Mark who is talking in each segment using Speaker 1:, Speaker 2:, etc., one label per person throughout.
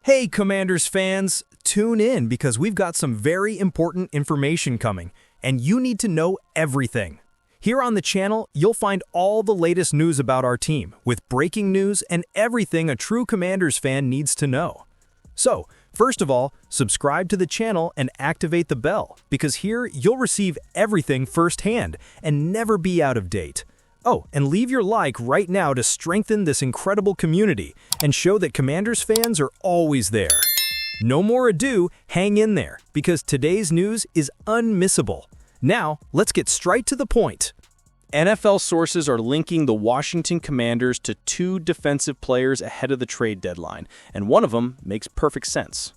Speaker 1: Hey Commanders fans, tune in because we've got some very important information coming, and you need to know everything. Here on the channel, you'll find all the latest news about our team, with breaking news and everything a true Commanders fan needs to know. So, first of all, subscribe to the channel and activate the bell, because here you'll receive everything firsthand and never be out of date. Oh, and leave your like right now to strengthen this incredible community and show that Commanders fans are always there. No more ado, hang in there, because today's news is unmissable. Now, let's get straight to the point.
Speaker 2: NFL sources are linking the Washington Commanders to two defensive players ahead of the trade deadline, and one of them makes perfect sense.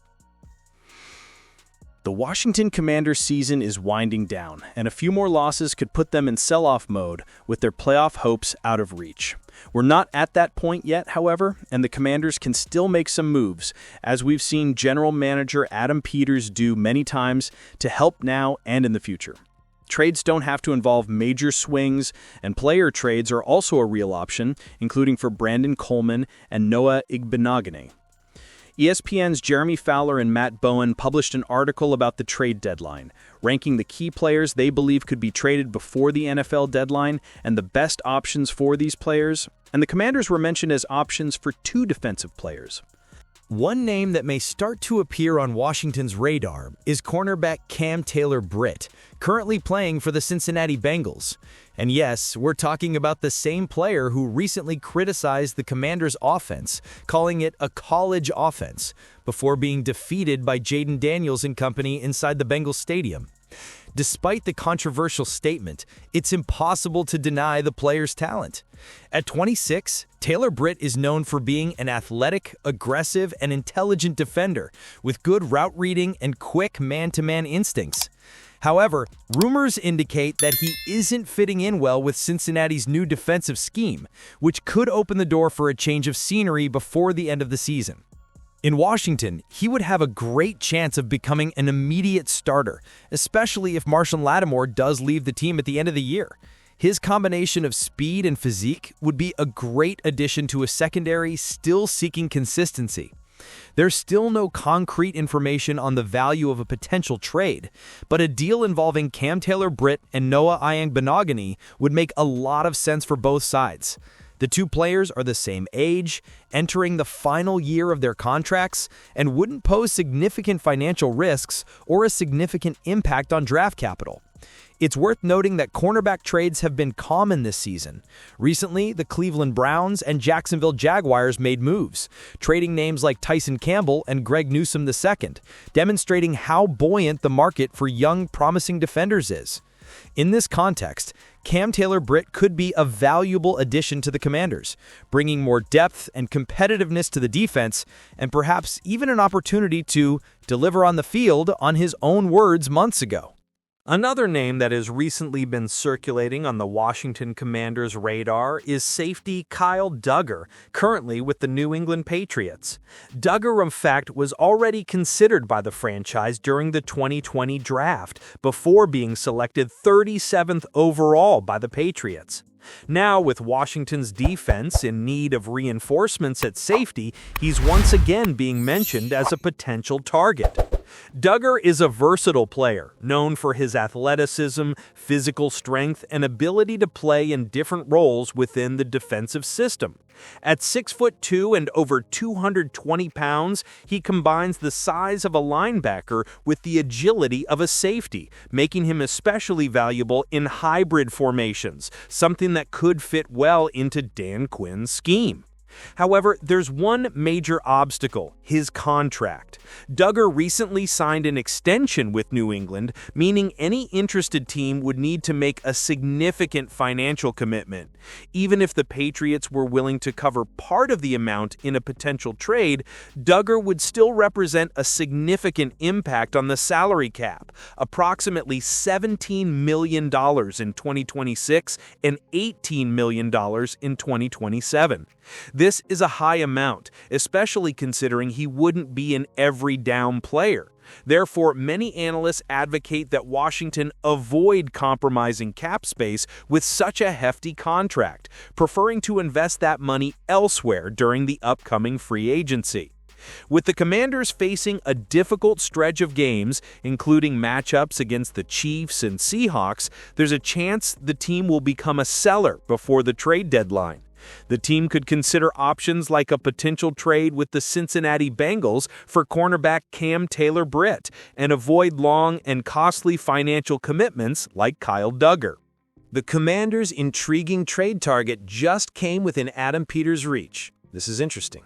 Speaker 2: The Washington Commanders season is winding down, and a few more losses could put them in sell-off mode with their playoff hopes out of reach. We're not at that point yet, however, and the Commanders can still make some moves, as we've seen general manager Adam Peters do many times to help now and in the future. Trades don't have to involve major swings, and player trades are also a real option, including for Brandon Coleman and Noah Igbinoghene. ESPN's Jeremy Fowler and Matt Bowen published an article about the trade deadline, ranking the key players they believe could be traded before the NFL deadline and the best options for these players, and the Commanders were mentioned as options for two defensive players.
Speaker 1: One name that may start to appear on Washington's radar is cornerback Taylor-Britt, currently playing for the Cincinnati Bengals. And yes, we're talking about the same player who recently criticized the Commanders' offense, calling it a college offense, before being defeated by Jaden Daniels and company inside the Bengals stadium. Despite the controversial statement, it's impossible to deny the player's talent. At 26, Taylor-Britt is known for being an athletic, aggressive, and intelligent defender with good route reading and quick man-to-man instincts. However, rumors indicate that he isn't fitting in well with Cincinnati's new defensive scheme, which could open the door for a change of scenery before the end of the season. In Washington, he would have a great chance of becoming an immediate starter, especially if Marshon Lattimore does leave the team at the end of the year. His combination of speed and physique would be a great addition to a secondary still seeking consistency. There's still no concrete information on the value of a potential trade, but a deal involving Taylor-Britt and Noah Igbinoghene would make a lot of sense for both sides. The two players are the same age, entering the final year of their contracts, and wouldn't pose significant financial risks or a significant impact on draft capital. It's worth noting that cornerback trades have been common this season. Recently, the Cleveland Browns and Jacksonville Jaguars made moves, trading names like Tyson Campbell and Greg Newsome II, demonstrating how buoyant the market for young, promising defenders is. In this context, Taylor-Britt could be a valuable addition to the Commanders, bringing more depth and competitiveness to the defense, and perhaps even an opportunity to deliver on the field, on his own words months ago. Another name that has recently been circulating on the Washington Commanders' radar is safety Kyle Duggar, currently with the New England Patriots. Duggar, in fact, was already considered by the franchise during the 2020 draft, before being selected 37th overall by the Patriots. Now, with Washington's defense in need of reinforcements at safety, he's once again being mentioned as a potential target. Duggar is a versatile player, known for his athleticism, physical strength, and ability to play in different roles within the defensive system. At 6'2" and over 220 pounds, he combines the size of a linebacker with the agility of a safety, making him especially valuable in hybrid formations, something that could fit well into Dan Quinn's scheme. However, there's one major obstacle: his contract. Duggar recently signed an extension with New England, meaning any interested team would need to make a significant financial commitment. Even if the Patriots were willing to cover part of the amount in a potential trade, Duggar would still represent a significant impact on the salary cap, approximately $17 million in 2026 and $18 million in 2027. This is a high amount, especially considering he wouldn't be an every down player. Therefore, many analysts advocate that Washington avoid compromising cap space with such a hefty contract, preferring to invest that money elsewhere during the upcoming free agency. With the Commanders facing a difficult stretch of games, including matchups against the Chiefs and Seahawks, there's a chance the team will become a seller before the trade deadline. The team could consider options like a potential trade with the Cincinnati Bengals for cornerback Cam Taylor-Britt and avoid long and costly financial commitments like Kyle Duggar. The Commanders' intriguing trade target just came within Adam Peters' reach. This is interesting.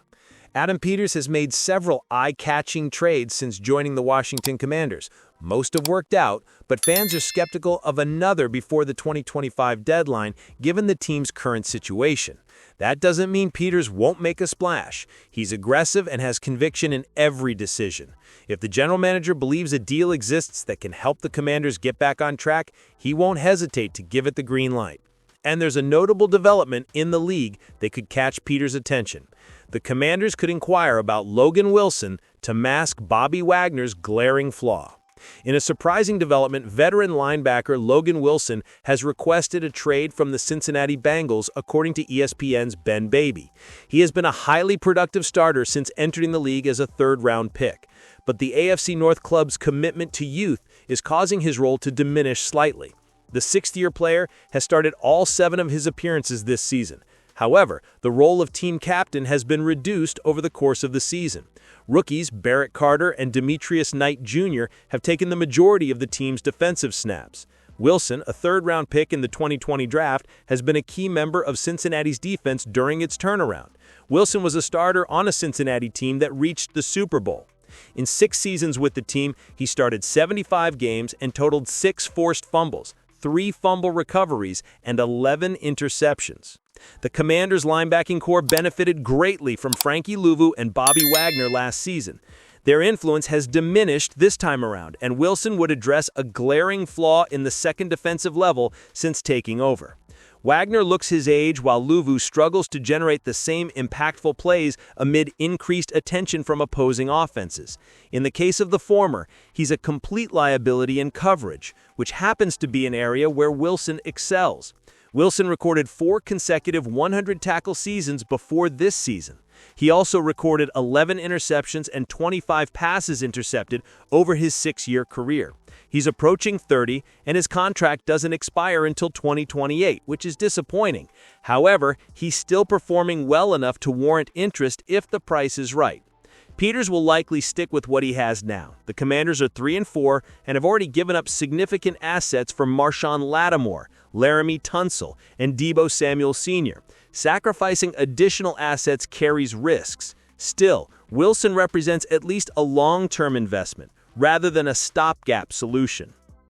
Speaker 1: Adam Peters has made several eye-catching trades since joining the Washington Commanders. Most have worked out, but fans are skeptical of another before the 2025 deadline, given the team's current situation. That doesn't mean Peters won't make a splash. He's aggressive and has conviction in every decision. If the general manager believes a deal exists that can help the Commanders get back on track, he won't hesitate to give it the green light. And there's a notable development in the league that could catch Peters' attention. The Commanders could inquire about Logan Wilson to mask Bobby Wagner's glaring flaw. In a surprising development, veteran linebacker Logan Wilson has requested a trade from the Cincinnati Bengals, according to ESPN's Ben Baby. He has been a highly productive starter since entering the league as a third-round pick, but the AFC North club's commitment to youth is causing his role to diminish slightly. The sixth-year player has started all 7 of his appearances this season. However, the role of team captain has been reduced over the course of the season. Rookies Barrett Carter and Demetrius Knight Jr. have taken the majority of the team's defensive snaps. Wilson, a third-round pick in the 2020 draft, has been a key member of Cincinnati's defense during its turnaround. Wilson was a starter on a Cincinnati team that reached the Super Bowl. In 6 seasons with the team, he started 75 games and totaled 6 forced fumbles, 3 fumble recoveries, and 11 interceptions. The Commanders' linebacking core benefited greatly from Frankie Louvu and Bobby Wagner last season. Their influence has diminished this time around, and Wilson would address a glaring flaw in the second defensive level since taking over. Wagner looks his age while Louvu struggles to generate the same impactful plays amid increased attention from opposing offenses. In the case of the former, he's a complete liability in coverage, which happens to be an area where Wilson excels. Wilson recorded 4 consecutive 100-tackle seasons before this season. He also recorded 11 interceptions and 25 passes intercepted over his 6-year career. He's approaching 30, and his contract doesn't expire until 2028, which is disappointing. However, he's still performing well enough to warrant interest if the price is right. Peters will likely stick with what he has now. The Commanders are 3-4 and have already given up significant assets for Marshawn Lattimore, Laramie Tunsil, and Deebo Samuel Sr. Sacrificing additional assets carries risks. Still, Wilson represents at least a long-term investment, rather than a stopgap solution.